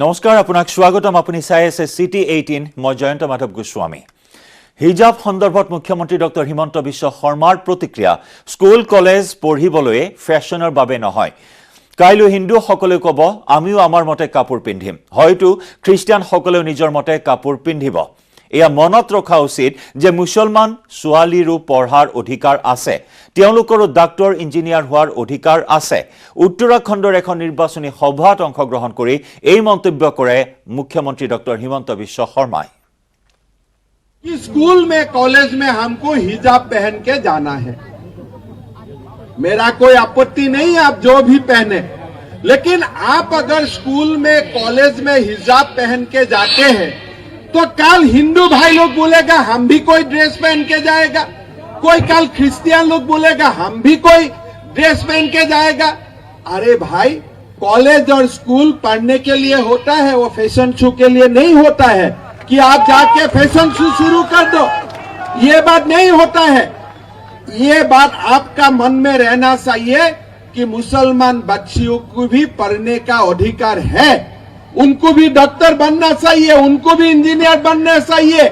নমস্কাৰ আপোনাক স্বাগতম আপুনি চাই আছে সিটি 18 মই জয়ন্ত মাধৱ গোস্বামী হিজাব সন্দৰ্ভত মুখ্যমন্ত্ৰী ডক্টৰ হিমন্ত বিশ্ব শৰ্মাৰ প্ৰতিক্ৰিয়া স্কুল কলেজ পঢ়িবলৈ ফ্যাশনৰ বাবে নহয় কাইলৈ হিন্দু সকলে কব আমিও আমাৰ মতে কাপোৰ পিন্ধিম হয়তো খ্ৰীষ্টিয়ান সকলেও নিজৰ মতে কাপোৰ পিন্ধিব এয়া মনত ৰখা উচিত যে মুছলমান ছোৱালীৰো পঢ়াৰ অধিকাৰ আছে তেওঁলোকৰো ডাক্তৰ ইঞ্জিনিয়াৰ হোৱাৰ অধিকাৰ আছে উত্তৰাখণ্ডৰ এখন নিৰ্বাচনী সভাত অংশগ্ৰহণ কৰি এই মন্তব্য কৰে মুখ্যমন্ত্ৰী ডক্টৰ হিমন্ত বিশ্ব শৰ্মাই स्कूल में कॉलेज में हमको हिजाब पहन के जाना है मेरा कोई आपत्ति नहीं आप जो भी पहने लेकिन आप अगर स्कूल में कॉलेज में हिजाब पहन के जाते हैं तो कल हिंदू भाई लोग बोलेगा हम भी कोई ड्रेस पहन के जाएगा कोई कल क्रिश्चियन लोग बोलेगा हम भी कोई ड्रेस पहन के जाएगा अरे भाई कॉलेज और स्कूल पढ़ने के लिए होता है वो फैशन शो के लिए नहीं होता है कि आप जाके फैशन शो शुरू कर दो ये बात नहीं होता है ये बात आपका मन में रहना चाहिए कि मुसलमान बच्चियों को भी पढ़ने का अधिकार है उनको भी डॉक्टर बनना चाहिए उनको भी इंजीनियर बनना चाहिए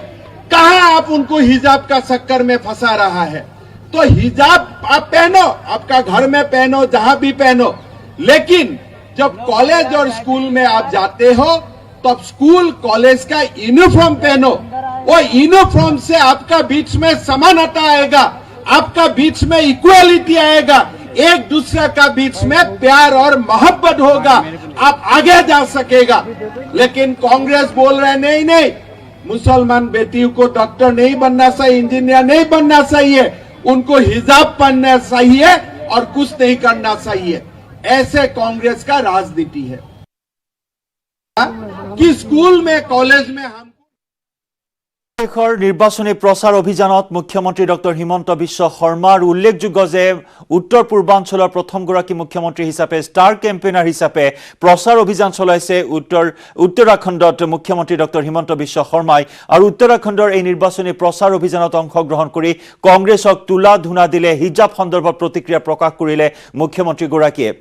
कहां आप उनको हिजाब का चक्कर में फंसा रहा है तो हिजाब आप पहनो आपका घर में पहनो जहां भी पहनो लेकिन जब कॉलेज और स्कूल में आप जाते हो तब स्कूल कॉलेज का यूनिफॉर्म पहनो वो यूनिफॉर्म से आपका बीच में समानता आएगा आपका बीच में इक्वालिटी आएगा एक दूसरे का बीच में प्यार और मोहब्बत होगा आप आगे जा सकेगा लेकिन कांग्रेस बोल रहे नहीं मुसलमान बेटियों को डॉक्टर नहीं बनना चाहिए इंजीनियर नहीं बनना चाहिए उनको हिजाब पहनना चाहिए और कुछ नहीं करना चाहिए ऐसे कांग्रेस का राजनीति है कि स्कूल में कॉलेज में हम দেশৰ নিৰ্বাচনী প্ৰচাৰ অভিযানত মুখ্যমন্ত্ৰী ডক্টৰ হিমন্ত বিশ্ব শৰ্মাৰ উল্লেখযোগ্য যে উত্তৰ পূৰ্বাঞ্চলৰ প্ৰথমগৰাকী মুখ্যমন্ত্ৰী হিচাপে ষ্টাৰ কেম্পেইনাৰ হিচাপে প্ৰচাৰ অভিযান চলাইছে উত্তৰাখণ্ডত মুখ্যমন্ত্ৰী ডক্টৰ হিমন্ত বিশ্ব শৰ্মাই আৰু উত্তৰাখণ্ডৰ এই নিৰ্বাচনী প্ৰচাৰ অভিযানত অংশগ্ৰহণ কৰি কংগ্ৰেছক তুলা ধুনা দিলে হিজাব সন্দৰ্ভত প্ৰতিক্ৰিয়া প্ৰকাশ কৰিলে মুখ্যমন্ত্ৰী গৰাকীয়ে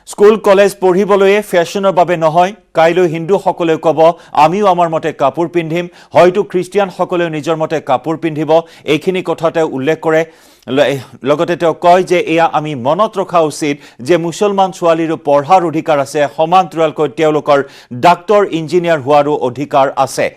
স্কুল কলেজ পঢ়িবলৈ ফ্যাশনৰ বাবে নহয় কাইলৈ হিন্দু সকলে কব আমিও আমাৰ মতে কাপোৰ পিন্ধিম হয়তো খ্ৰীষ্টিয়ান সকলেও নিজৰ মতে কাপোৰ পিন্ধিব এইখিনি কথাতে উল্লেখ কৰে লগতে তেওঁ কয় যে এয়া আমি মনত ৰখা উচিত যে মুছলমান ছোৱালীৰো পঢ়াৰ অধিকাৰ আছে সমান্তৰালকৈ তেওঁলোকৰ ডাক্তৰ ইঞ্জিনিয়াৰ হোৱাৰো অধিকাৰ আছে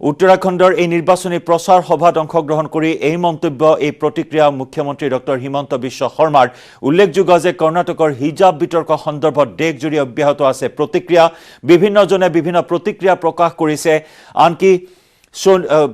উত্তৰাখণ্ডৰ এই নিৰ্বাচনী প্ৰচাৰ সভাত অংশগ্ৰহণ কৰি এই মন্তব্য এই প্ৰতিক্ৰিয়া মুখ্যমন্ত্ৰী ডক্টৰ হিমন্ত বিশ্ব শৰ্মাৰ উল্লেখযোগ্য যে কৰ্ণাটকৰ হিজাব বিতৰ্ক সন্দৰ্ভত দেশজুৰি অব্যাহত আছে প্ৰতিক্ৰিয়া বিভিন্নজনে বিভিন্ন প্ৰতিক্ৰিয়া প্ৰকাশ কৰিছে আনকি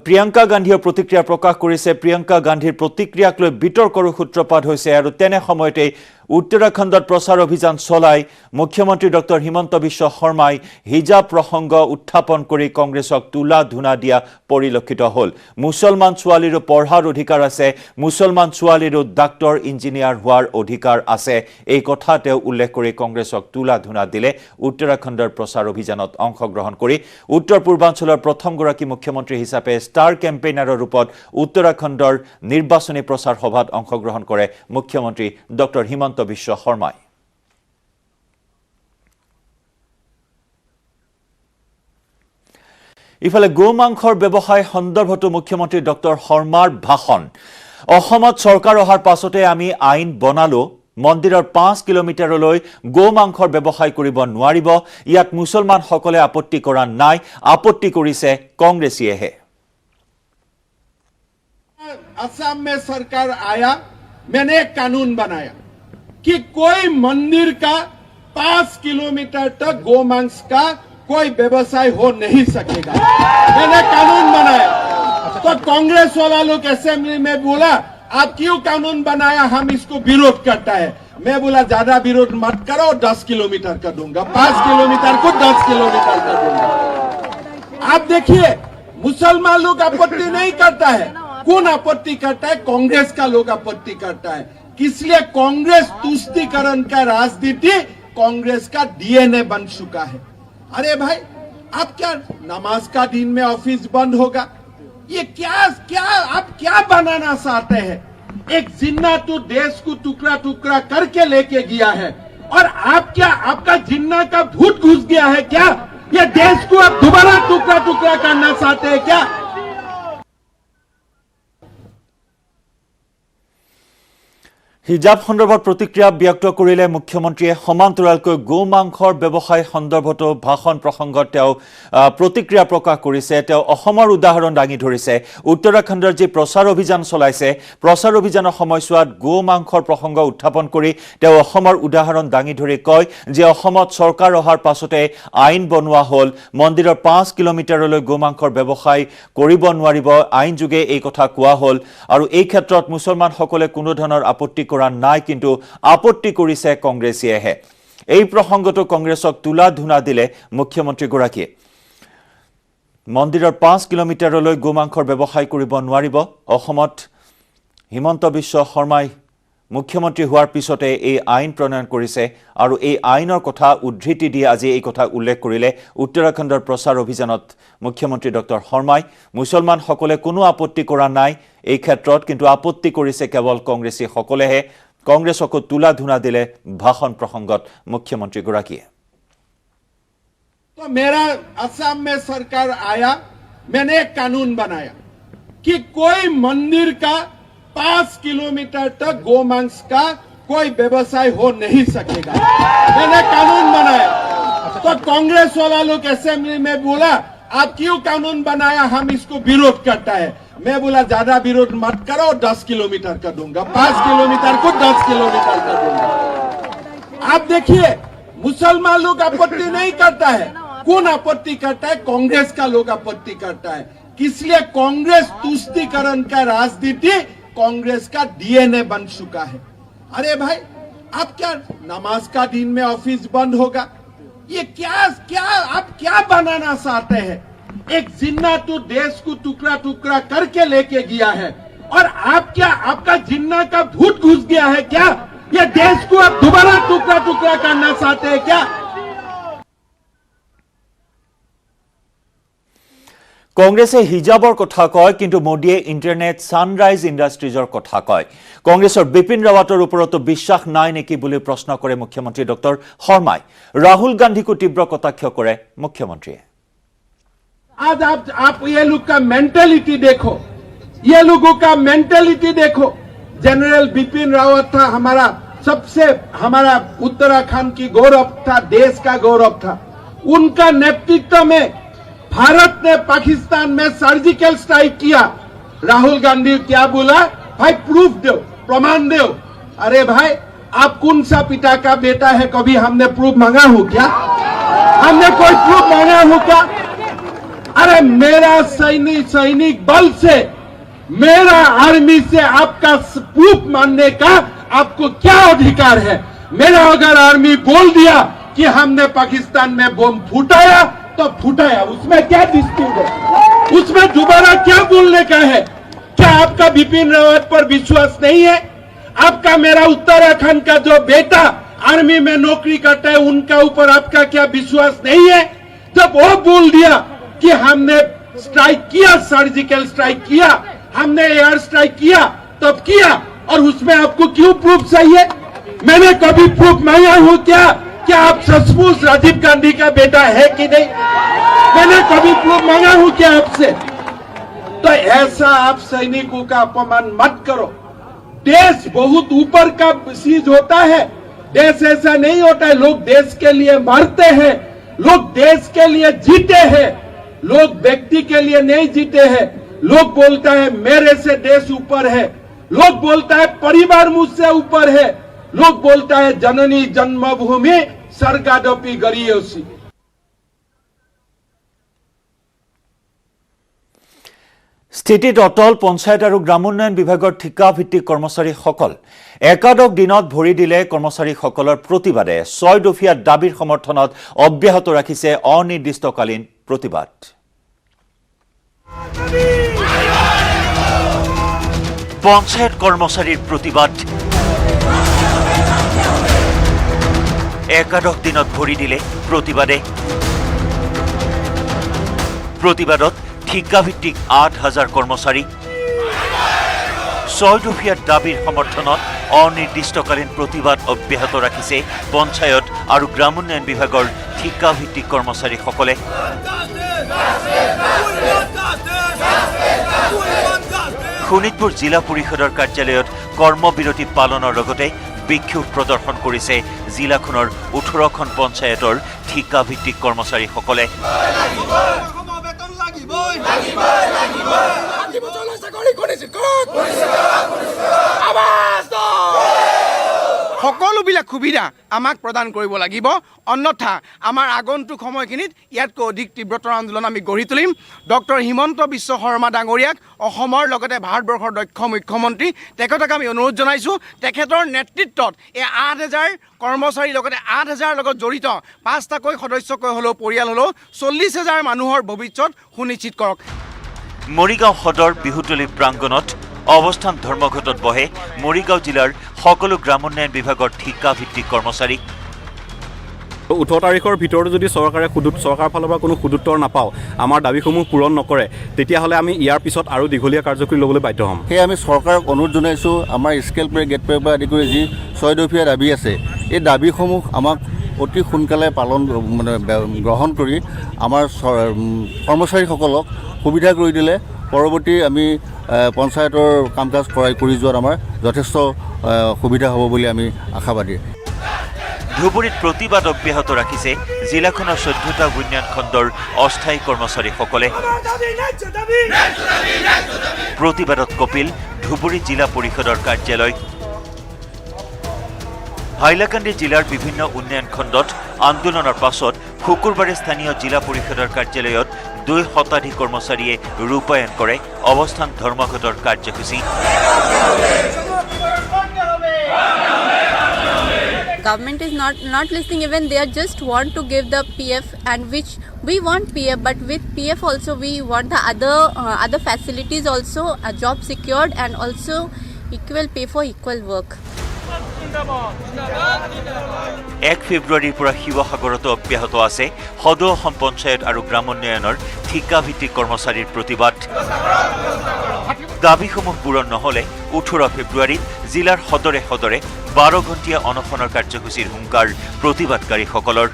প্ৰিয়ংকা গান্ধীয়ে প্ৰতিক্ৰিয়া প্ৰকাশ কৰিছে প্ৰিয়ংকা গান্ধীৰ প্ৰতিক্ৰিয়াক লৈ বিতৰ্কৰ সূত্ৰপাত হৈছে আৰু তেনে সময়তে উত্তৰাখণ্ডত প্ৰচাৰ অভিযান চলাই মুখ্যমন্ত্ৰী ডক্টৰ হিমন্ত বিশ্ব শৰ্মাই হিজাব প্ৰসংগ উত্থাপন কৰি কংগ্ৰেছক তুলা ধুনা দিয়া পৰিলক্ষিত হ'ল মুছলমান ছোৱালীৰো পঢ়াৰ অধিকাৰ আছে মুছলমান ছোৱালীৰো ডাক্তৰ ইঞ্জিনিয়াৰ হোৱাৰ অধিকাৰ আছে এই কথা তেওঁ উল্লেখ কৰি কংগ্ৰেছক তুলা ধুনা দিলে উত্তৰাখণ্ডৰ প্ৰচাৰ অভিযানত অংশগ্ৰহণ কৰি উত্তৰ পূৰ্বাঞ্চলৰ প্ৰথমগৰাকী মুখ্যমন্ত্ৰী হিচাপে ষ্টাৰ কেম্পেইনাৰৰ ৰূপত উত্তৰাখণ্ডৰ নিৰ্বাচনী প্ৰচাৰ সভাত অংশগ্ৰহণ কৰে মুখ্যমন্ত্ৰী ডক্টৰ হিমন্ত বিশ্ব শৰ্মাই ইফালে গোমাংসৰ ব্যৱসায় সন্দৰ্ভতো মুখ্যমন্ত্ৰী ডক্টৰ শৰ্মাৰ ভাষণ অসমত চৰকাৰ অহাৰ পাছতে আমি আইন বনালো মন্দিৰৰ 5 কিলোমিটাৰলৈ গোমাংসৰ ব্যৱসায় কৰিব নোৱাৰিব ইয়াত মুছলমান সকলে আপত্তি কৰা নাই আপত্তি কৰিছে কংগ্ৰেছীয়েহে असम में सरकार आया मैंने एक कानून बनाया कि कोई मंदिर का 5 किलोमीटर तक गोमांस का कोई व्यवसाय हो नहीं सकेगा मैंने कानून बनाया तो कांग्रेस वाला लोग असेंबली में बोला आप क्यों कानून बनाया हम इसको विरोध करता है मैं बोला ज्यादा विरोध मत करो 10 किलोमीटर कर दूंगा 5 किलोमीटर को 10 किलोमीटर कर दूंगा आप देखिए मुसलमान लोग आपत्ति नहीं करता है कौन आपत्ति करता है कांग्रेस का लोग आपत्ति करता है इसलिए कांग्रेस तुष्टीकरण का राजनीति कांग्रेस का डीएनए बन चुका है अरे भाई आप क्या नमाज का दिन में ऑफिस बंद होगा ये क्या आप क्या बनाना चाहते हैं एक जिन्ना तो देश को टुकड़ा टुकड़ा करके लेके गया है और आप क्या आपका जिन्ना का भूत घुस गया है क्या ये देश को आप दोबारा टुकड़ा टुकड़ा करना चाहते हैं क्या? হিজাব সন্দৰ্ভত প্ৰতিক্ৰিয়া ব্যক্ত কৰিলে মুখ্যমন্ত্ৰীয়ে সমান্তৰালকৈ গো মাংসৰ ব্যৱসায় সন্দৰ্ভতো ভাষণ প্ৰসংগত তেওঁ প্ৰতিক্ৰিয়া প্ৰকাশ কৰিছে। তেওঁ অসমৰ উদাহৰণ দাঙি ধৰিছে। উত্তৰাখণ্ডৰ যি প্ৰচাৰ অভিযান চলাইছে, প্ৰচাৰ অভিযানৰ সময়ছোৱাত গো মাংসৰ প্ৰসংগ উত্থাপন কৰি তেওঁ অসমৰ উদাহৰণ দাঙি ধৰি কয় যে অসমত চৰকাৰ অহাৰ পাছতে আইন বনোৱা হ'ল, মন্দিৰৰ 5 কিলোমিটাৰলৈ গো মাংসৰ ব্যৱসায় কৰিব নোৱাৰিব, আইন যোগে এই কথা কোৱা হ'ল আৰু এই ক্ষেত্ৰত মুছলমানসকলে কোনো ধৰণৰ আপত্তি কৰা নাই, কিন্তু আপত্তি কৰিছে কংগ্ৰেছীয়েহে। এই প্ৰসংগটো কংগ্ৰেছক তুলা ধুনা দিলে মুখ্যমন্ত্ৰীগৰাকীয়ে। মন্দিৰৰ 5 কিলোমিটাৰলৈ গোমাংসৰ ব্যৱসায় কৰিব নোৱাৰিব। অসমত হিমন্ত বিশ্ব শৰ্মাই মুখ্যমন্ত্ৰী হোৱাৰ পিছতে এই আইন প্ৰণয়ন কৰিছে আৰু এই আইনৰ কথা উদ্ধৃতি দি আজি এই কথা উল্লেখ কৰিলে উত্তৰাখণ্ডৰ প্ৰচাৰ অভিযানত মুখ্যমন্ত্ৰী ডক্টৰ শৰ্মাই। মুছলমানসকলে কোনো আপত্তি কৰা নাই এই ক্ষেত্ৰত, কিন্তু আপত্তি কৰিছে কেৱল কংগ্ৰেছীসকলেহে। কংগ্ৰেছকো তুলা ধুনা দিলে ভাষণ প্ৰসংগত মুখ্যমন্ত্ৰীগৰাকীয়ে। तो मेरा असम में सरकार आया, मैंने एक कानून बनाया कि कोई मंदिर का 5 किलोमीटर तक गोमांस का कोई व्यवसाय हो नहीं सकेगा। मैंने कानून बनाया। तो कांग्रेस वाला लोग असेंबली में बोला आप क्यों कानून बनाया, हम इसको विरोध करता है। मैं बोला ज्यादा विरोध मत करो, 10 किलोमीटर कर दूंगा, 5 किलोमीटर को 10 किलोमीटर कर दूंगा। आप देखिए मुसलमान लोग आपत्ति नहीं करता है। कौन आपत्ति करता है? कांग्रेस का लोग आपत्ति करता है। इसलिए कांग्रेस तुष्टीकरण का राजनीति कांग्रेस का डीएनए बन चुका है। अरे भाई आप क्या नमाज का दिन में ऑफिस बंद होगा? ये क्या आप क्या बनाना चाहते हैं? एक जिन्ना तो देश को टुकड़ा टुकड़ा करके लेके गया है और आप क्या, आपका जिन्ना का भूत घुस गया है क्या? ये देश को आप दोबारा टुकड़ा टुकड़ा करना चाहते हैं क्या? কংগ্ৰেছে হিজাবৰ কথা কয়, কিন্তু মোদীয়ে ইণ্টাৰনেট ছানৰাইজ ইণ্ডাষ্ট্ৰিজৰ কথা কয়। কংগ্ৰেছৰ বিপিন ৰাৱাটৰ ওপৰতো বিশ্বাস নাই নেকি বুলি প্ৰশ্ন কৰে মুখ্যমন্ত্ৰী ডক্টৰ শৰ্মাই। ৰাহুল গান্ধীকো তীব্ৰ কটাক্ষ কৰে মুখ্যমন্ত্ৰীয়ে। आज आप ये लोग का मेंटेलिटी देखो, ये लोगों का मेंटेलिटी देखो। जनरल बिपिन रावत था हमारा उत्तराखंड की गौरव था, देश का गौरव था। उनका नेतृत्व में भारत ने पाकिस्तान में सर्जिकल स्ट्राइक किया। राहुल गांधी क्या बोला? भाई प्रूफ दो, प्रमाण दो। अरे भाई आप कौन सा पिता का बेटा है? कभी हमने प्रूफ मांगा हो क्या? हमने कोई प्रूफ मांगा हो क्या? अरे मेरा सैनिक बल से, मेरा आर्मी से आपका प्रूफ मानने का आपको क्या अधिकार है? मेरा अगर आर्मी बोल दिया कि हमने पाकिस्तान में बम फुटाया तो फुटाया, उसमें क्या डिस्प्यूट है? उसमें दोबारा क्या बोलने का है? क्या आपका बिपिन रावत पर विश्वास नहीं है? आपका मेरा उत्तराखंड का जो बेटा आर्मी में नौकरी करता है उनका ऊपर आपका क्या विश्वास नहीं है? जब वो बोल दिया कि हमने स्ट्राइक किया, सर्जिकल स्ट्राइक किया, हमने एयर स्ट्राइक किया, तब किया, और उसमें आपको क्यों प्रूफ चाहिए? मैंने कभी प्रूफ मांगा हूं क्या? क्या आप सचमुच राजीव गांधी का बेटा है कि नहीं? मैंने कभी प्रूफ मांगा हूं क्या आपसे? तो ऐसा आप सैनिकों का अपमान मत करो। देश बहुत ऊपर का चीज होता है, देश ऐसा नहीं होता है। लोग देश के लिए मरते हैं, लोग देश के लिए जीते हैं, लोग व्यक्ति के लिए नहीं जीते हैं। लोग बोलता है मेरे से देश ऊपर है, लोग बोलता है परिवार मुझसे ऊपर है, लोग बोलता है जननी जन्मभूमि स्वर्गादपि गरीयसी। স্থিতিত অটল পঞ্চায়ত আৰু গ্ৰামোন্নয়ন বিভাগৰ ঠিকা ভিত্তিক কৰ্মচাৰীসকল একাদশ দিনত ভৰি দিলে। কৰ্মচাৰীসকলৰ প্ৰতিবাদে 6 দফীয়া দাবীৰ সমৰ্থনত অব্যাহত ৰাখিছে অনিৰ্দিষ্টকালীন প্ৰতিবাদ। পঞ্চায়ত কৰ্মচাৰীৰ প্ৰতিবাদ, একাদশ দিনত ভৰি দিলে প্ৰতিবাদত ঠিকাভিত্তিক 8,000 কৰ্মচাৰী, 6 দফীয়া দাবীৰ সমৰ্থনত অনিৰ্দিষ্টকালীন প্ৰতিবাদ অব্যাহত ৰাখিছে পঞ্চায়ত আৰু গ্ৰামোন্নয়ন বিভাগৰ ঠিকাভিত্তিক কৰ্মচাৰীসকলে। শোণিতপুৰ জিলা পৰিষদৰ কাৰ্যালয়ত কৰ্মবিৰতি পালনৰ লগতে বিক্ষোভ প্ৰদৰ্শন কৰিছে জিলাখনৰ 18খন পঞ্চায়তৰ ঠিকাভিত্তিক কৰ্মচাৰীসকলে। সকলোবিলাক সুবিধা আমাক প্ৰদান কৰিব লাগিব, অন্যথা আমাৰ আগন্তুক সময়খিনিত ইয়াতকৈ অধিক তীব্ৰতৰ আন্দোলন আমি গঢ়ি তুলিম। ডক্টৰ হিমন্ত বিশ্ব শৰ্মা ডাঙৰীয়াক অসমৰ লগতে ভাৰতবৰ্ষৰ দক্ষ মুখ্যমন্ত্ৰী তেখেতক আমি অনুৰোধ জনাইছোঁ, তেখেতৰ নেতৃত্বত এই 8,000 কৰ্মচাৰীৰ লগতে 8,000 লগত জড়িত 5টাকৈ সদস্যকৈ হ'লেও পৰিয়াল হ'লেও 40,000 মানুহৰ ভৱিষ্যত সুনিশ্চিত কৰক। মৰিগাঁও সদৰ বিহুতলী প্ৰাংগণত অৱস্থান ধৰ্মঘটত বহে মৰিগাঁও জিলাৰ সকলো গ্ৰামোন্নয়ন বিভাগৰ ঠিকাভিত্তিক কৰ্মচাৰী। 18 তাৰিখৰ ভিতৰত যদি চৰকাৰৰ ফালৰ পৰা কোনো সুদুত্তৰ নাপাওঁ, আমাৰ দাবীসমূহ পূৰণ নকৰে, তেতিয়াহ'লে আমি ইয়াৰ পিছত আৰু দীঘলীয়া কাৰ্যসূচী ল'বলৈ বাধ্য হ'ম। সেয়ে আমি চৰকাৰক অনুৰোধ জনাইছোঁ, আমাৰ স্কেল পে গেট পেৰ পৰা আদি কৰি যি 6 দফীয়া দাবী আছে, এই দাবীসমূহ আমাক অতি সোনকালে গ্ৰহণ কৰি আমাৰ কৰ্মচাৰীসকলক সুবিধা কৰি দিলে পৰৱৰ্তী আমি পঞ্চায়তৰ কাম কাজ কৰি যোৱাত আমাৰ যথেষ্ট সুবিধা হ'ব বুলি আমি আশাবাদী। ধুবুৰীত প্ৰতিবাদ অব্যাহত ৰাখিছে জিলাখনৰ 14টা উন্নয়ন খণ্ডৰ অস্থায়ী কৰ্মচাৰীসকলে। প্ৰতিবাদত কপিল ধুবুৰী জিলা পৰিষদৰ কাৰ্যালয়। হাইলাকান্দি জিলাৰ বিভিন্ন উন্নয়ন খণ্ডত আন্দোলনৰ পাছত শুকুৰবাৰে স্থানীয় জিলা পৰিষদৰ কাৰ্যালয়ত 2 শতাধিক কৰ্মচাৰীয়ে ৰূপায়ণ কৰে অৱস্থান ধৰ্মঘটৰ কাৰ্যসূচী। Government is not listening, even they are just want to give the PF, and which we want PF, but with PF also we want the other facilities also, a job secured and also equal pay for equal work. 1 ফেব্ৰুৱাৰীৰ পৰা শিৱসাগৰতো অব্যাহত আছে সদৌ অসম পঞ্চায়ত আৰু গ্ৰামোন্নয়নৰ ঠিকাভিত্তিক কৰ্মচাৰীৰ প্ৰতিবাদ। দাবীসমূহ পূৰণ নহ'লে 18 ফেব্ৰুৱাৰীত জিলাৰ সদৰে 12 ঘণ্টীয়া অনশনৰ কাৰ্যসূচীৰ হুংকাৰ প্ৰতিবাদকাৰীসকলৰ।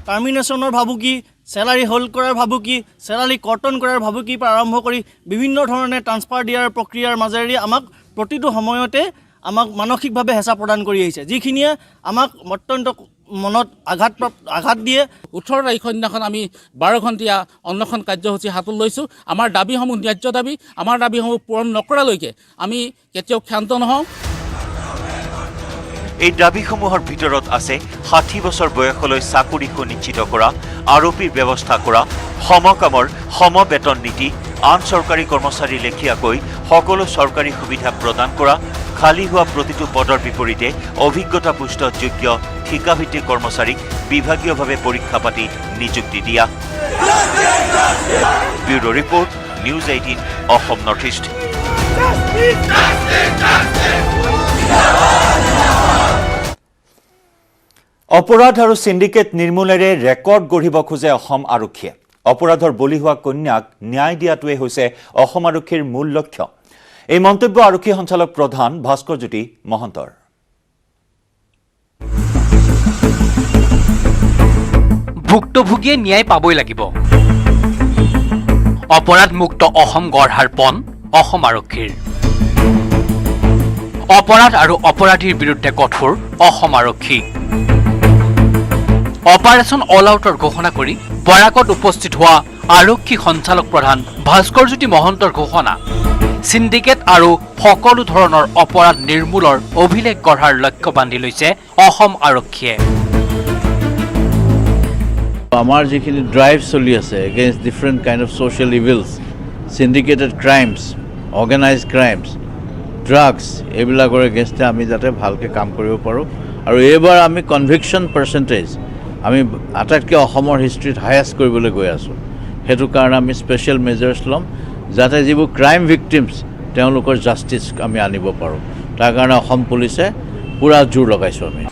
টাৰ্মিনেশ্যনৰ ভাবুকি, চেলাৰী হোল্ড কৰাৰ ভাবুকি, চেলাৰী কৰ্তন কৰাৰ ভাবুকিৰ পৰা আৰম্ভ কৰি বিভিন্ন ধৰণে ট্ৰান্সফাৰ দিয়াৰ প্ৰক্ৰিয়াৰ মাজেৰে আমাক প্ৰতিটো সময়তে আমাক মানসিকভাৱে হেঁচা প্ৰদান কৰি আহিছে, যিখিনিয়ে আমাক অত্যন্ত মনত আঘাত দিয়ে। 18 তাৰিখৰ দিনাখন আমি 12 ঘণ্টীয়া অন্বেষণ কাৰ্যসূচী হাতত লৈছোঁ। আমাৰ দাবীসমূহ ন্যায্য দাবী, আমাৰ দাবীসমূহ পূৰণ নকৰালৈকে আমি কেতিয়াও ক্ষান্ত নহওঁ। এই দাবীসমূহৰ ভিতৰত আছে 60 বছৰ বয়সলৈ চাকৰি সুনিশ্চিত কৰা, আৰপিৰ ব্যৱস্থা কৰা, সমকামৰ সমবেতন নীতি, আন চৰকাৰী কৰ্মচাৰী লেখীয়াকৈ সকলো চৰকাৰী সুবিধা প্ৰদান কৰা, খালী হোৱা প্ৰতিটো পদৰ বিপৰীতে অভিজ্ঞতাপুষ্ট যোগ্য ঠিকাভিত্তিক কৰ্মচাৰীক বিভাগীয়ভাৱে পৰীক্ষা পাতি নিযুক্তি দিয়া। Bureau report, news 18 Assam north east. অপৰাধ আৰু চিণ্ডিকেট নিৰ্মূলেৰে ৰেকৰ্ড গঢ়িব খোজে অসম আৰক্ষীয়ে। অপৰাধৰ বলি হোৱা কন্যাক ন্যায় দিয়াটোৱে হৈছে অসম আৰক্ষীৰ মূল লক্ষ্য। এই মন্তব্য আৰক্ষী সঞ্চালক প্ৰধান ভাস্কৰজ্যোতি মহন্তৰ। ভুক্তভোগীয়ে ন্যায় পাবই লাগিব। অপৰাধমুক্ত অসম গঢ়াৰ পণ অসম আৰক্ষীৰ। অপৰাধ আৰু অপৰাধীৰ বিৰুদ্ধে কঠোৰ অসম আৰক্ষী। অপাৰেশ্যন অল আউটৰ ঘোষণা কৰি বৰাকত উপস্থিত হোৱা আৰক্ষী সঞ্চালক প্ৰধান ভাস্কৰজ্যোতি মহন্তৰ ঘোষণা, সিন্ডিকেট আৰু সকলো ধৰণৰ অপৰাধ নিৰ্মূলৰ অভিলেখ গঢ়াৰ লক্ষ্য বান্ধি লৈছে অসম আৰক্ষীয়ে। আমাৰ যিখিনি ড্ৰাইভ চলি আছে against different kind of social evils, syndicated crimes, organize crimes, drugs, এইবিলাকৰ এগেইনষ্টে আমি যাতে ভালকৈ কাম কৰিব পাৰোঁ। আৰু এইবাৰ আমি কনভিকশ্যন পাৰ্চেণ্টেজ আমি আটাইতকৈ অসমৰ হিষ্ট্ৰীত হায়েষ্ট কৰিবলৈ গৈ আছোঁ। সেইটো কাৰণে আমি স্পেচিয়েল মেজাৰ্ছ ল'ম যাতে যিবোৰ ক্ৰাইম ভিক্টিমছ তেওঁলোকৰ জাষ্টিছ আমি আনিব পাৰোঁ। তাৰ কাৰণে অসম পুলিচে পূৰা জোৰ লগাইছোঁ আমি।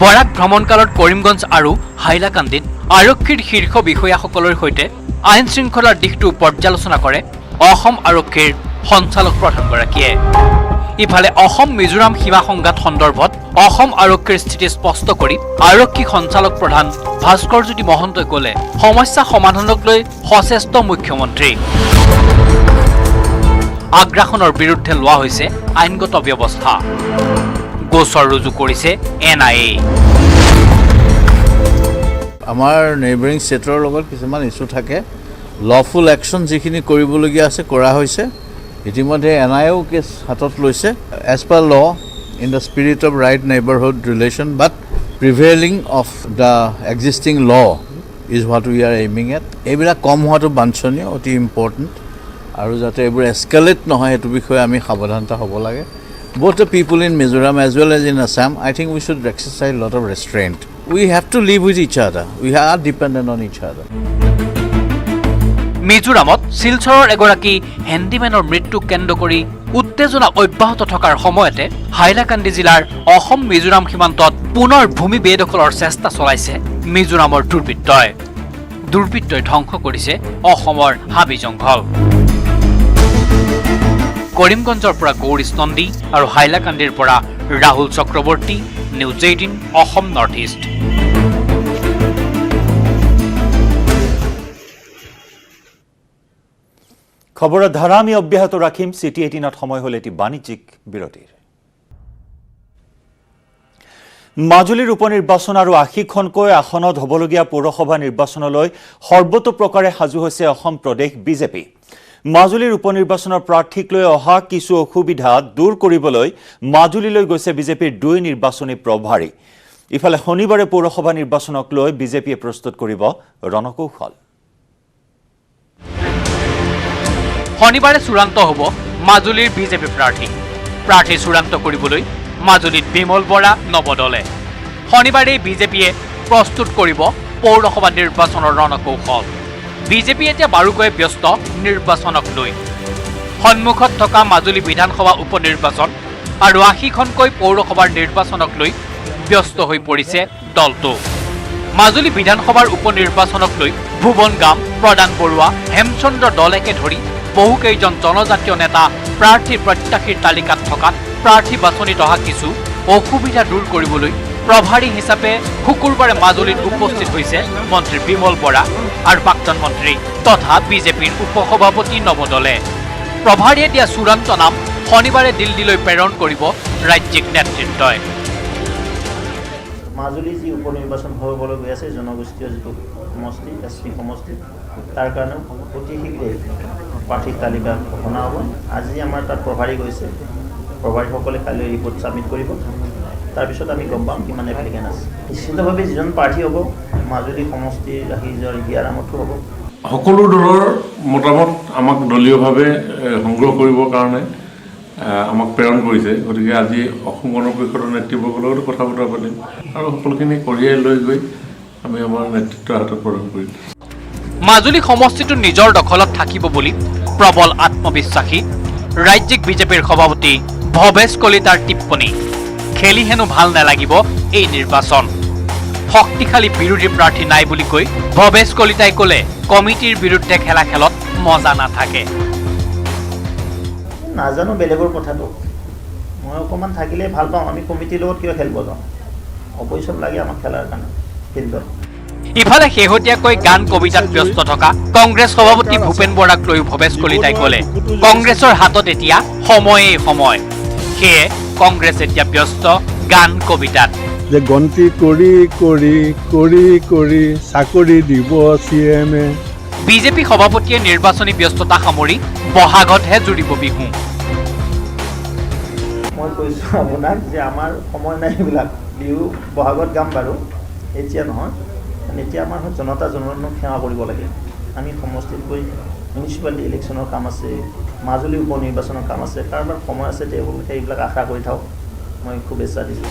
বৰাক ভ্ৰমণকালত কৰিমগঞ্জ আৰু হাইলাকান্দিত আৰক্ষীৰ শীৰ্ষ বিষয়াসকলৰ সৈতে আইন শৃংখলাৰ দিশটো পৰ্যালোচনা কৰে অসম আৰক্ষীৰ সঞ্চালক প্ৰধানগৰাকীয়ে। ইফালে অসম মিজোৰাম সীমা সংঘাত সন্দৰ্ভত অসম আৰক্ষীৰ স্থিতি স্পষ্ট কৰি আৰক্ষী সঞ্চালক প্ৰধান ভাস্কৰজ্যোতি মহন্তই ক'লে সমস্যা সমাধানক লৈ সচেষ্ট মুখ্যমন্ত্ৰী। আগ্ৰাসনৰ বিৰুদ্ধে লোৱা হৈছে আইনগত ব্যৱস্থা। গোচৰ ৰুজু কৰিছে NIA। আমাৰ নেইবাৰিং ষ্টেটৰ লগত কিছুমান ইছ্যু থাকে, লফুল একশ্যন যিখিনি কৰিবলগীয়া আছে কৰা হৈছে। ইতিমধ্যে NIAও কেছ হাতত লৈছে as per law in the spirit of right neighbourhood relation but prevailing of the existing law is what we are aiming at. এইবিলাক কম হোৱাটো বাঞ্ছনীয়, অতি ইম্পৰ্টেণ্ট, আৰু যাতে এইবোৰ এস্কেলেট নহয় সেইটো বিষয়ে আমি সাৱধানতা হ'ব লাগে। Both the people in Mizoram as well as in Assam, I think we should exercise a lot of restraint. We have to live with each other. We are dependent on each other. মিজোৰামত শিলচৰৰ এগৰাকী হেণ্ডিমেনৰ মৃত্যুক কেন্দ্ৰ কৰি উত্তেজনা অব্যাহত থকাৰ সময়তে হাইলাকান্দি জিলাৰ অসম মিজোৰাম সীমান্তত পুনৰ ভূমি বেদখলৰ চেষ্টা চলাইছে মিজোৰামৰ দুৰ্বৃত্তই ধ্বংস কৰিছে অসমৰ হাবি জংঘল। কৰিমগঞ্জৰ পৰা গৌৰীশ নন্দী আৰু হাইলাকান্দিৰ পৰা Rahul Chakraborty, news 18 Assam north east. খবৰৰ ধাৰা আমি অব্যাহত ৰাখিম। চিটি 18ত সময় হ'ল এটি বাণিজ্যিক বিৰতিৰ। মাজুলীৰ উপনিৰ্বাচন আৰু ৮০খনকৈ আসনত হ'বলগীয়া পৌৰসভা নিৰ্বাচনলৈ সৰ্বতোপ্ৰকাৰে সাজু হৈছে অসম প্ৰদেশ বিজেপি। মাজুলীৰ উপনিৰ্বাচনৰ প্ৰাৰ্থীক লৈ অহা কিছু অসুবিধা দূৰ কৰিবলৈ মাজুলীলৈ গৈছে বিজেপিৰ 2 নিৰ্বাচনী প্ৰভাৰী। ইফালে শনিবাৰে পৌৰসভা নিৰ্বাচনক লৈ বিজেপিয়ে প্ৰস্তুত কৰিব ৰণকৌশল। শনিবাৰে চূড়ান্ত হ'ব মাজুলীৰ বিজেপি প্ৰাৰ্থী চূড়ান্ত কৰিবলৈ মাজুলীত বিমল বৰা নৱদলে। শনিবাৰে বিজেপিয়ে প্ৰস্তুত কৰিব পৌৰসভা নিৰ্বাচনৰ ৰণকৌশল। বিজেপি এতিয়া বাৰুকৈ ব্যস্ত নিৰ্বাচনক লৈ। সন্মুখত থকা মাজুলী বিধানসভা উপনিৰ্বাচন আৰু ৮০খনকৈ পৌৰসভাৰ নিৰ্বাচনক লৈ ব্যস্ত হৈ পৰিছে দলটো। মাজুলী বিধানসভাৰ উপনিৰ্বাচনক লৈ ভুৱন গাম, প্ৰদান বৰুৱা, হেমচন্দ্ৰ দলেকে ধৰি বহুকেইজন জনজাতীয় নেতা প্ৰাৰ্থীৰ প্ৰত্যাশীৰ তালিকাত থকাত প্ৰাৰ্থী বাছনিত অহা কিছু অসুবিধা দূৰ কৰিবলৈ প্ৰভাৰী হিচাপে শুকুৰবাৰে মাজুলীত উপস্থিত হৈছে মন্ত্ৰী বিমল বৰা আৰু প্ৰাক্তন মন্ত্ৰী তথা বিজেপিৰ উপসভাপতি নৱদলে। প্ৰভাৰীয়ে দিয়া চূড়ান্ত নাম শনিবাৰে দিল্লীলৈ প্ৰেৰণ কৰিব ৰাজ্যিক নেতৃত্বই। মাজুলী যি উপনিৰ্বাচন হ'বলৈ গৈ আছে জনগোষ্ঠীয় যিটো সমষ্টি SC সমষ্টি, তাৰ কাৰণে অতি শীঘ্ৰে প্ৰাৰ্থীৰ তালিকা ঘোষণা হ'ব। আজি আমাৰ তাত প্ৰভাৰী গৈছে, প্ৰভাৰীসকলে কাইলৈ ৰিপৰ্ট ছাবমিট কৰিব। তাৰপিছত আমি গম পাম কিমান এপ্লিকেণ্ট আছে। নিশ্চিতভাৱে যিজন প্ৰাৰ্থী হ'ব মাজুলী সমষ্টিৰ ৰাখি যোৱাৰ হিয়াৰামতো হ'ব। সকলো দলৰ মতামত আমাক দলীয়ভাৱে সংগ্ৰহ কৰিবৰ কাৰণে আমাক প্ৰেৰণ কৰিছে। গতিকে আজি অসম গণ পৰিষদৰ নেতৃবৰ্গৰ লগতো কথা বতৰা পাতিম আৰু সকলোখিনি কঢ়িয়াই লৈ গৈ আমি আমাৰ নেতৃত্বৰ হাতত প্ৰদান কৰিম। মাজুলী সমষ্টিটো নিজৰ দখলত থাকিব বুলি প্ৰবল আত্মবিশ্বাসী ৰাজ্যিক বিজেপিৰ সভাপতি ভৱেশ কলিতাৰ টিপ্পনী। খেলি হেনো ভাল নালাগিব এই নিৰ্বাচন। শক্তিশালী বিৰোধী প্ৰাৰ্থী নাই বুলি কৈ ভৱেশ কলিতাই ক'লে কমিটিৰ বিৰুদ্ধে খেলা খেলত মজা নাথাকে। নাজানো বেলেগৰ কথাটো, মই অকণমান থাকিলে ভাল পাওঁ। আমি কমিটিৰ লগত কিয় খেলিব যাওঁ? অপজিশ্যন লাগে আমাক খেলাৰ কাৰণে ফিল্ডত। ইফালে শেহতীয়াকৈ গান কবিতাত ব্যস্ত থকা কংগ্ৰেছ সভাপতি ভূপেন বৰাক লৈ ভৱেশ কলিতাই ক'লে কংগ্ৰেছৰ হাতত এতিয়া সময়। সেয়ে কংগ্ৰেছ এতিয়া ব্যস্ত গান কবিতাত। যে গন্তি কৰি কৰি কৰি কৰি চাকৰি দিব CMে। বিজেপি সভাপতিয়ে নিৰ্বাচনী ব্যস্ততা সামৰি বহাগতহে জুৰিব বিহু। মই কৈছোঁ আপোনাক যে আমাৰ সময় নাই, এইবিলাক বিহু বহাগত গাম বাৰু, এতিয়া নহয়। এতিয়া আমাৰ জনতা জনাৰ্দনক সেৱা কৰিব লাগে। আমি সমষ্টিত গৈ মিউনিচিপালিটি ইলেকশ্যনৰ কাম আছে, মাজুলী উপ নিৰ্বাচনৰ কাম আছে, কাৰোবাৰ সময় আছে তেওঁলোকে এইবিলাক আশা কৰি থাকক। মই শুভেচ্ছা দিছোঁ।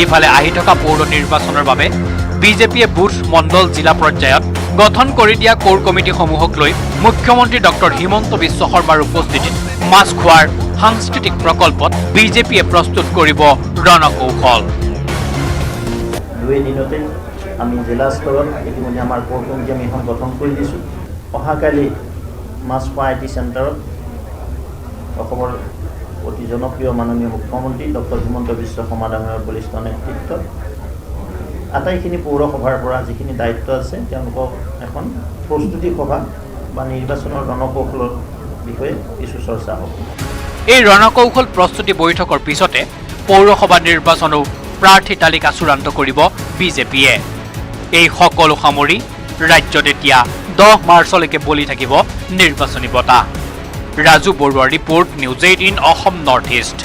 ইফালে আহি থকা পৌৰ নিৰ্বাচনৰ বাবে বিজেপিয়ে বুথ মণ্ডল জিলা পৰ্যায়ত গঠন কৰি দিয়া কোৰ কমিটিসমূহক লৈ মুখ্যমন্ত্ৰী ডক্টৰ হিমন্ত বিশ্ব শৰ্মাৰ উপস্থিতিত মাছখোৱাৰ সাংস্কৃতিক প্ৰকল্পত বিজেপিয়ে প্ৰস্তুত কৰিব ৰণকৌশল। 2 দিনতে আমি জিলা স্তৰত ইতিমধ্যে আমাৰ কোৰ কমিটি আমি এখন গঠন কৰি দিছোঁ। অহাকালি মাছখোৱা IT চেণ্টাৰত অসমৰ অতি জনপ্ৰিয় মাননীয় মুখ্যমন্ত্ৰী ডক্টৰ হিমন্ত বিশ্ব শৰ্মা ডাঙৰীয়াৰ বলিষ্ঠ নেতৃত্বত আটাইখিনি পৌৰসভাৰ পৰা যিখিনি দায়িত্ব আছে তেওঁলোকক এখন প্ৰস্তুতি সভা বা নিৰ্বাচনৰ ৰণকৌশলৰ বিষয়ে কিছু চৰ্চা হ'ব। এই ৰণকৌশল প্ৰস্তুতি বৈঠকৰ পিছতে পৌৰসভা নিৰ্বাচনো প্ৰাৰ্থী তালিকা চূড়ান্ত কৰিব বিজেপিয়ে। এই সকলো সামৰি ৰাজ্যত এতিয়া 10 মাৰ্চলৈকে বলি থাকিব নিৰ্বাচনী বঁটা। ৰাজু বৰুৱাৰ report, news 18 Assam north east.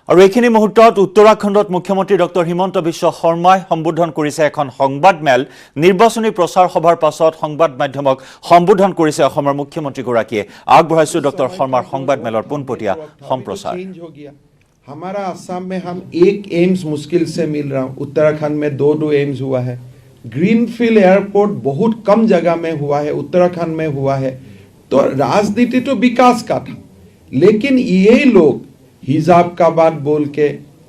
আৰু এইখিনি মুহূৰ্তত উত্তৰাখণ্ডত মুখ্যমন্ত্ৰী ডক্টৰ হিমন্ত বিশ্ব শৰ্মাই সম্বোধন কৰিছে এখন সংবাদমেল। নিৰ্বাচনী প্ৰচাৰ সভাৰ পাছত সংবাদ মাধ্যমক সম্বোধন কৰিছে অসমৰ মুখ্যমন্ত্ৰীগৰাকীয়ে। আগবঢ়াইছো ডক্টৰ শৰ্মাৰ সংবাদমেলৰ পোনপটীয়া সম্প্ৰচাৰ। हमारा असम में हम एक एम्स मुश्किल से मिल रहा हूँ, उत्तराखंड में 2 एम्स हुआ है। ग्रीनफील्ड एयरपोर्ट बहुत कम जगह में हुआ है, उत्तराखंड में हुआ है। तो राजनीति तो विकास का था, लेकिन ये लोग हिजाब का बात बोल के,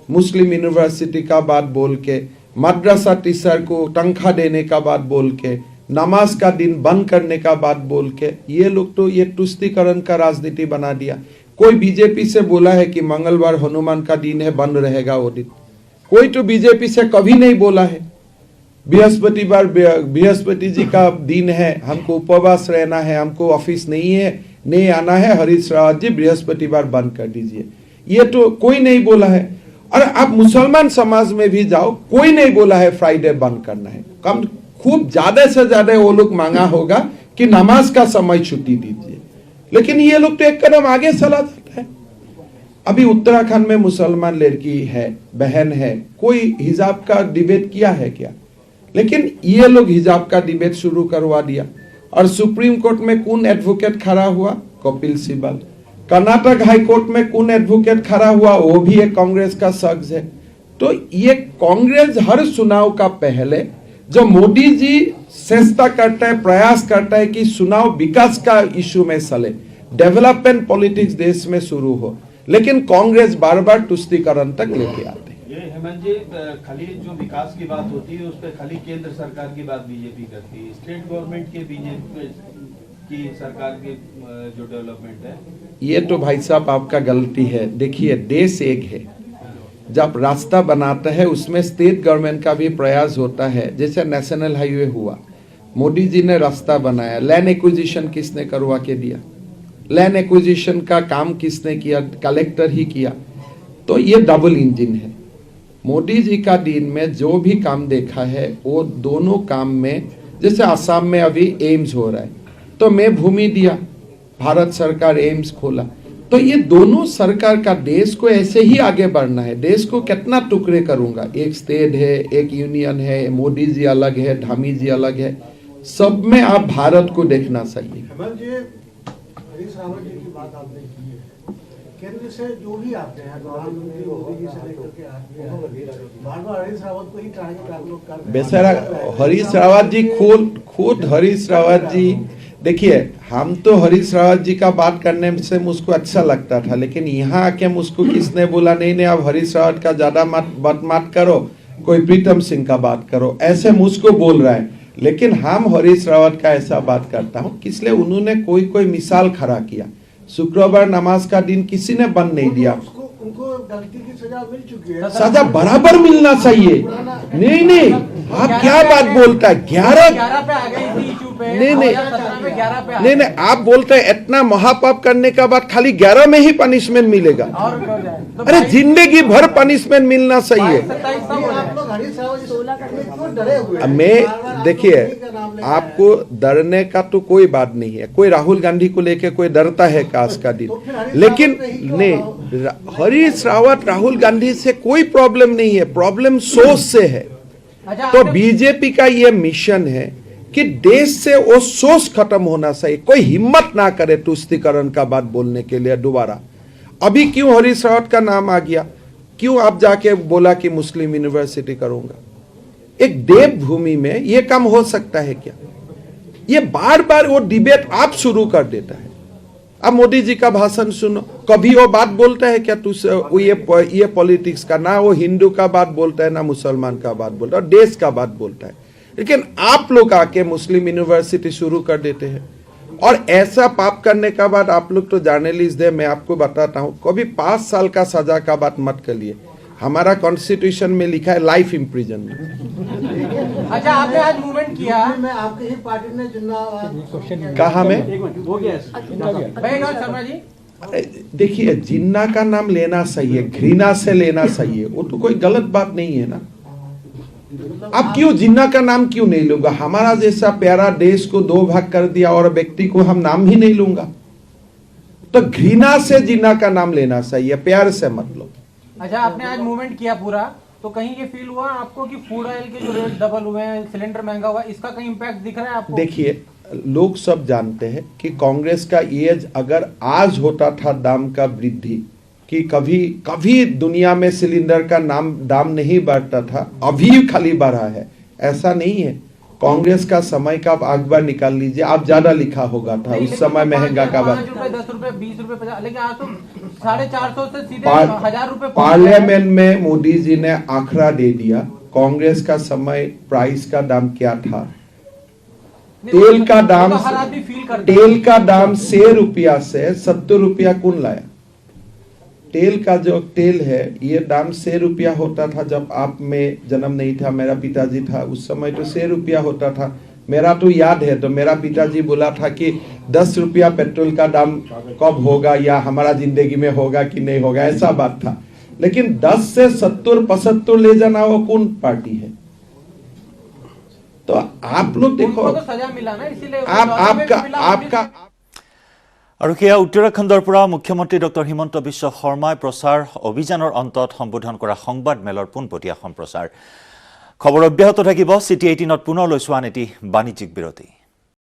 मुस्लिम यूनिवर्सिटी का बात बोल के, मदरसा टीचर को तनख्वाह देने का बात बोल के, नमाज का दिन बंद करने का बात बोल के, ये लोग तो ये तुष्टीकरण का राजनीति बना दिया। कोई बीजेपी से बोला है कि मंगलवार हनुमान का दिन है, बंद रहेगा वो दिन? कोई तो बीजेपी से कभी नहीं बोला है। बृहस्पतिवार बृहस्पति जी का दिन है, हमको उपवास रहना है, हमको ऑफिस नहीं आना है, हरीश रावत जी बृहस्पतिवार बंद कर दीजिए, ये तो कोई नहीं बोला है। और आप मुसलमान समाज में भी जाओ, कोई नहीं बोला है फ्राइडे बंद करना है। कम खूब ज्यादा से ज्यादा वो लोग मांगा होगा कि नमाज का समय छुट्टी दीजिए, लेकिन ये लोग तो एक कदम आगे चला जाता है। अभी उत्तराखंड में मुसलमान लड़की है, बहन है, कोई हिजाब का डिबेट किया है क्या? लेकिन ये लोग हिजाब का डिबेट शुरू करवा दिया। और सुप्रीम कोर्ट में कौन एडवोकेट खड़ा हुआ? कपिल सिब्बल। कर्नाटक हाई कोर्ट में कौन एडवोकेट खड़ा हुआ? वो भी एक कांग्रेस का शख्स है। तो ये कांग्रेस हर चुनाव का पहले जो मोदी जी चेष्टा करता है, प्रयास करता है कि चुनाव विकास का इशू में चले, डेवलपमेंट पॉलिटिक्स देश में शुरू हो, लेकिन कांग्रेस बार बार तुष्टीकरण तक लेके आते हैं। ये हेमंत जी, खाली जो विकास की बात होती है उस पर खाली केंद्र सरकार की बात बीजेपी करती है, स्टेट गवर्नमेंट के बीजेपी की सरकार की जो डेवलपमेंट है, ये तो भाई साहब आपका गलती है। देखिए, देश एक है, जब रास्ता बनाता है उसमें स्टेट गवर्नमेंट का भी प्रयास होता है। जैसे नेशनल हाईवे हुआ, मोदी जी ने रास्ता बनाया, लैंड एक्विजिशन किसने करवा के दिया? लैंड एक्विजिशन का काम किसने किया? कलेक्टर ही किया। तो ये डबल इंजन है। मोदी जी का दिन में जो भी काम देखा है वो दोनों काम में, जैसे असम में अभी एम्स हो रहा है, तो मैं भूमि दिया, भारत सरकार एम्स खोला। तो ये दोनों सरकार का देश को ऐसे ही आगे बढ़ना है। देश को कितना टुकड़े करूंगा? एक स्टेट है, एक यूनियन है, मोदी जी अलग है, धामी जी अलग है, सब में आप भारत को देखना चाहिए। हरीश रावत जी की बात आपने की है, केंद्र से जो भी आते हैं, प्रधानमंत्री मोदी जी से लेकर के आते हैं, बार-बार हरीश रावत को ही टारगेट आप लोग कर रहे हैं। बेचारा हरीश रावत जी खुद हरीश रावत जी, देखिए, हम तो हरीश रावत जी का बात करने से मुझको अच्छा लगता था, लेकिन यहाँ आके मुझको किसने बोला नहीं आप हरीश रावत का ज्यादा बात मत करो, कोई प्रीतम सिंह का बात करो, ऐसे मुझको बोल रहा है। लेकिन हम हरीश रावत का ऐसा बात करता हूँ, इसलिए उन्होंने कोई मिसाल खड़ा किया। शुक्रवार नमाज का दिन किसी ने बंद नहीं दिया, उनको गलती की सजा मिल चुकी है, सजा बराबर मिलना चाहिए। नहीं आप क्या बात बोलता है? 11 पे आ गई थी, नहीं आप बोलते हैं इतना महापाप करने का बाद खाली 11 में ही पनिशमेंट मिलेगा। अरे जिंदगी भर पनिशमेंट मिलना चाहिए। मैं देखिए, आपको डरने का तो कोई बात नहीं है। कोई राहुल गांधी को लेके कोई डरता है काश का दिन, लेकिन नहीं, हरीश रावत राहुल गांधी से कोई प्रॉब्लम नहीं है, प्रॉब्लम सोच से है। तो बीजेपी का ये मिशन है कि देश से वो सोच खत्म होना चाहिए। कोई हिम्मत ना करे तुष्टीकरण का बात बोलने के लिए दोबारा। अभी क्यों हरीश रावत का नाम आ गया? क्यों आप जाके बोला कि मुस्लिम यूनिवर्सिटी करूंगा? एक देवभूमि में ये काम हो सकता है क्या? ये बार बार वो डिबेट आप शुरू कर देता है। अब मोदी जी का भाषण सुनो, कभी वो बात बोलता है क्या ये पॉलिटिक्स का? ना वो हिंदू का बात बोलता है, ना मुसलमान का बात बोलता है, और देश का बात बोलता है। लेकिन आप लोग आके मुस्लिम यूनिवर्सिटी शुरू कर देते हैं। और ऐसा पाप करने का बाद आप लोग तो जर्नलिस्ट है, मैं आपको बताता हूँ, कभी 5 साल का सजा का बात मत करिए। हमारा कॉन्स्टिट्यूशन में लिखा है लाइफ इम्प्रिजनमेंट। अच्छा, आपने आज मूवमेंट किया, मैं आपकी ही पार्टी ने जिन्ना कहा में हो गया शर्मा जी। देखिए, जिन्ना का नाम लेना सही है, घृणा से लेना सही है, वो तो कोई गलत बात नहीं है ना। आप क्यों जिन्ना का नाम क्यों नहीं लूंगा? हमारा जैसा प्यारा देश को 2 भाग कर दिया और व्यक्ति को हम नाम ही नहीं लूंगा। तो घृणा से जिन्ना का नाम लेना सही है, प्यार से मत लो। अच्छा, आपने आज मूवमेंट किया पूरा, तो कहीं ये फील हुआ आपको कि फूड ऑयल के जो रेट डबल हुए हैं, सिलेंडर महंगा हुआ, इसका कहीं इम्पैक्ट दिख रहा है आपको? देखिए, लोग सब जानते हैं कि कांग्रेस का एज अगर आज होता था दाम का वृद्धि, कि कभी दुनिया में सिलेंडर का दाम नहीं बढ़ता था, अभी खाली बढ़ा है, ऐसा नहीं है। कांग्रेस का समय का आप अखबार निकाल लीजिए, आप ज्यादा लिखा होगा था उस समय महंगा का बात। 10 रुपए 20 रुपए 50, लेकिन आज तो 450 से सीधे 1000 रुपए। पार्लियामेंट में मोदी जी ने आंकड़ा दे दिया, कांग्रेस का समय प्राइस का दाम क्या था। तेल का दाम 6 रुपया से 70 रुपया कौन लाया? तेल का जो तेल है, ये दाम 6 रुपया होता था जब आप में जन्म नहीं था, मेरा पिताजी था उस समय, तो 6 रुपया होता था। मेरा तो याद है, तो मेरा पिताजी बोला था कि 10 रुपया पेट्रोल का दाम कब होगा, या हमारा जिंदगी में होगा कि नहीं होगा, ऐसा बात था। लेकिन 10 से 70-75 ले जाना वो कौन पार्टी है? तो आप लोग देखो, तो सजा मिला ना, इसीलिए आपका আৰু সেয়া উত্তৰাখণ্ডৰ পৰা মুখ্যমন্ত্ৰী ডক্টৰ হিমন্ত বিশ্ব শৰ্মাই প্ৰচাৰ অভিযানৰ অন্তত সম্বোধন কৰা সংবাদ মেলৰ পোনপটীয়া সম্প্ৰচাৰ। খবৰ অব্যাহত থাকিব। CT18ত পুনৰ লৈছো আন এটি বাণিজ্যিক বিৰতি।